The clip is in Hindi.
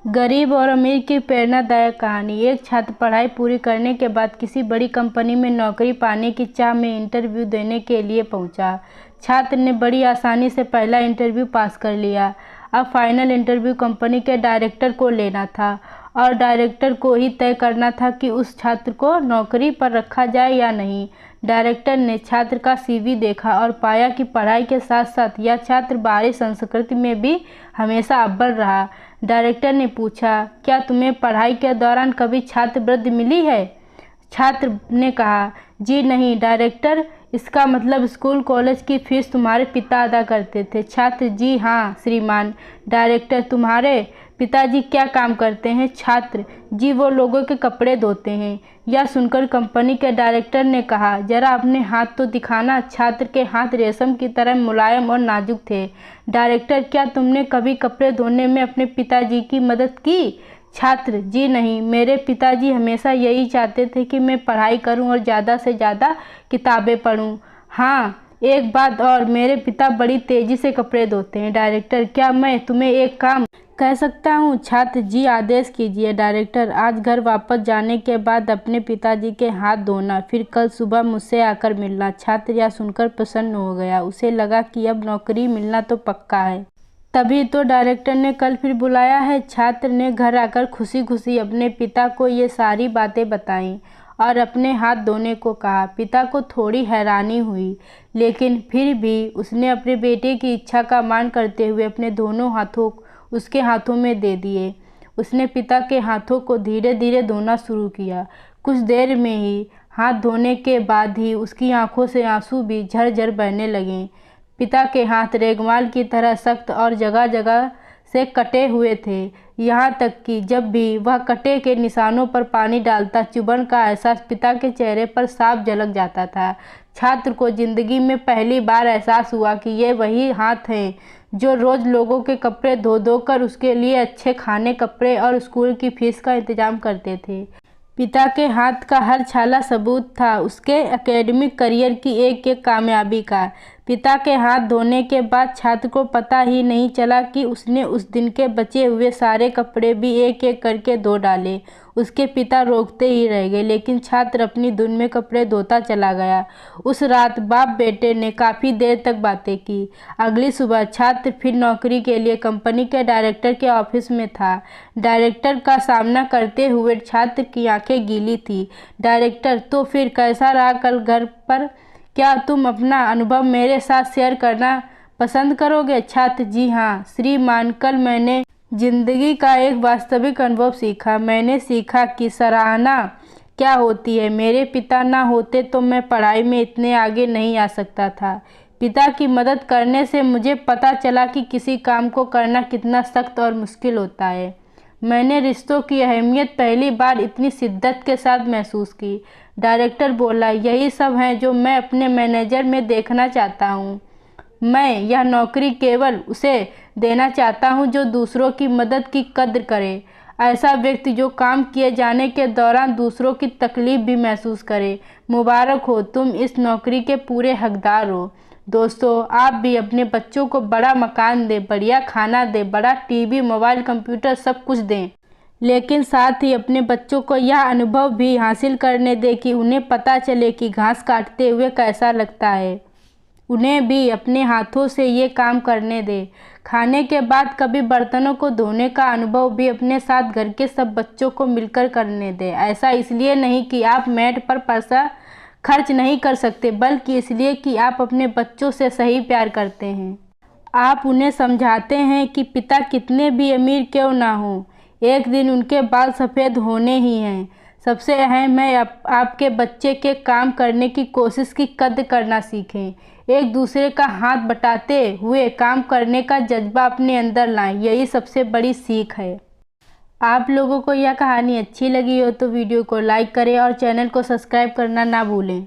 गरीब और अमीर की प्रेरणादायक कहानी। एक छात्र पढ़ाई पूरी करने के बाद किसी बड़ी कंपनी में नौकरी पाने की चाह में इंटरव्यू देने के लिए पहुंचा। छात्र ने बड़ी आसानी से पहला इंटरव्यू पास कर लिया। अब फाइनल इंटरव्यू कंपनी के डायरेक्टर को लेना था और डायरेक्टर को ही तय करना था कि उस छात्र को नौकरी पर रखा जाए या नहीं। डायरेक्टर ने छात्र का सीवी देखा और पाया कि पढ़ाई के साथ साथ यह छात्र बाहरी संस्कृति में भी हमेशा अव्वल रहा। डायरेक्टर ने पूछा, क्या तुम्हें पढ़ाई के दौरान कभी छात्रवृत्ति मिली है? छात्र ने कहा, जी नहीं डायरेक्टर, इसका मतलब स्कूल कॉलेज की फीस तुम्हारे पिता अदा करते थे। छात्र, जी हाँ श्रीमान। डायरेक्टर, तुम्हारे पिताजी क्या काम करते हैं? छात्र, जी वो लोगों के कपड़े धोते हैं। यह सुनकर कंपनी के डायरेक्टर ने कहा, जरा अपने हाथ तो दिखाना। छात्र के हाथ रेशम की तरह मुलायम और नाजुक थे। डायरेक्टर, क्या तुमने कभी कपड़े धोने में अपने पिताजी की मदद की? छात्र, जी नहीं, मेरे पिताजी हमेशा यही चाहते थे कि मैं पढ़ाई करूं और ज़्यादा से ज़्यादा किताबें पढूं। हाँ, एक बात और, मेरे पिता बड़ी तेज़ी से कपड़े धोते हैं। डायरेक्टर, क्या मैं तुम्हें एक काम कह सकता हूँ? छात्र, जी आदेश कीजिए। डायरेक्टर, आज घर वापस जाने के बाद अपने पिताजी के हाथ धोना, फिर कल सुबह मुझसे आकर मिलना। छात्र यह सुनकर प्रसन्न हो गया। उसे लगा कि अब नौकरी मिलना तो पक्का है। तभी तो डायरेक्टर ने कल फिर बुलाया है। छात्र ने घर आकर खुशी खुशी अपने पिता को ये सारी बातें बताईं और अपने हाथ धोने को कहा। पिता को थोड़ी हैरानी हुई, लेकिन फिर भी उसने अपने बेटे की इच्छा का मान करते हुए अपने दोनों हाथों उसके हाथों में दे दिए। उसने पिता के हाथों को धीरे धीरे धोना शुरू किया। कुछ देर में ही हाथ धोने के बाद ही उसकी आंखों से आंसू भी झरझर बहने लगे। पिता के हाथ रेगमाल की तरह सख्त और जगह जगह से कटे हुए थे, यहाँ तक कि जब भी वह कटे के निशानों पर पानी डालता, चुभन का एहसास पिता के चेहरे पर साफ झलक जाता था। छात्र को जिंदगी में पहली बार एहसास हुआ कि ये वही हाथ हैं जो रोज़ लोगों के कपड़े धो धो कर उसके लिए अच्छे खाने, कपड़े और स्कूल की फीस का इंतजाम करते थे। पिता के हाथ का हर छाला सबूत था उसके एकेडमिक करियर की एक एक कामयाबी का। पिता के हाथ धोने के बाद छात्र को पता ही नहीं चला कि उसने उस दिन के बचे हुए सारे कपड़े भी एक एक करके धो डाले। उसके पिता रोकते ही रह गए, लेकिन छात्र अपनी धुन में कपड़े धोता चला गया। उस रात बाप बेटे ने काफ़ी देर तक बातें की। अगली सुबह छात्र फिर नौकरी के लिए कंपनी के डायरेक्टर के ऑफिस में था। डायरेक्टर का सामना करते हुए छात्र की आंखें गीली थी। डायरेक्टर, तो फिर कैसा रहा कल घर पर? क्या तुम अपना अनुभव मेरे साथ शेयर करना पसंद करोगे? छात्र, जी हाँ श्रीमान, कल मैंने जिंदगी का एक वास्तविक अनुभव सीखा। मैंने सीखा कि सराहना क्या होती है। मेरे पिता ना होते तो मैं पढ़ाई में इतने आगे नहीं आ सकता था। पिता की मदद करने से मुझे पता चला कि किसी काम को करना कितना सख्त और मुश्किल होता है। मैंने रिश्तों की अहमियत पहली बार इतनी शिद्दत के साथ महसूस की। डायरेक्टर बोला, यही सब है जो मैं अपने मैनेजर में देखना चाहता हूँ। मैं यह नौकरी केवल उसे देना चाहता हूँ जो दूसरों की मदद की कद्र करे। ऐसा व्यक्ति जो काम किए जाने के दौरान दूसरों की तकलीफ भी महसूस करे। मुबारक हो, तुम इस नौकरी के पूरे हकदार हो। दोस्तों, आप भी अपने बच्चों को बड़ा मकान दें, बढ़िया खाना दें, बड़ा टीवी, मोबाइल, कंप्यूटर सब कुछ दें, लेकिन साथ ही अपने बच्चों को यह अनुभव भी हासिल करने दें कि उन्हें पता चले कि घास काटते हुए कैसा लगता है। उन्हें भी अपने हाथों से ये काम करने दें। खाने के बाद कभी बर्तनों को धोने का अनुभव भी अपने साथ घर के सब बच्चों को मिलकर करने दें। ऐसा इसलिए नहीं कि आप मेड पर पैसा खर्च नहीं कर सकते, बल्कि इसलिए कि आप अपने बच्चों से सही प्यार करते हैं। आप उन्हें समझाते हैं कि पिता कितने भी अमीर क्यों ना हो, एक दिन उनके बाल सफ़ेद होने ही हैं। सबसे अहम है आपके बच्चे के काम करने की कोशिश की कद्र करना सीखें। एक दूसरे का हाथ बटाते हुए काम करने का जज्बा अपने अंदर लाएं, यही सबसे बड़ी सीख है। आप लोगों को यह कहानी अच्छी लगी हो तो वीडियो को लाइक करें और चैनल को सब्सक्राइब करना ना भूलें।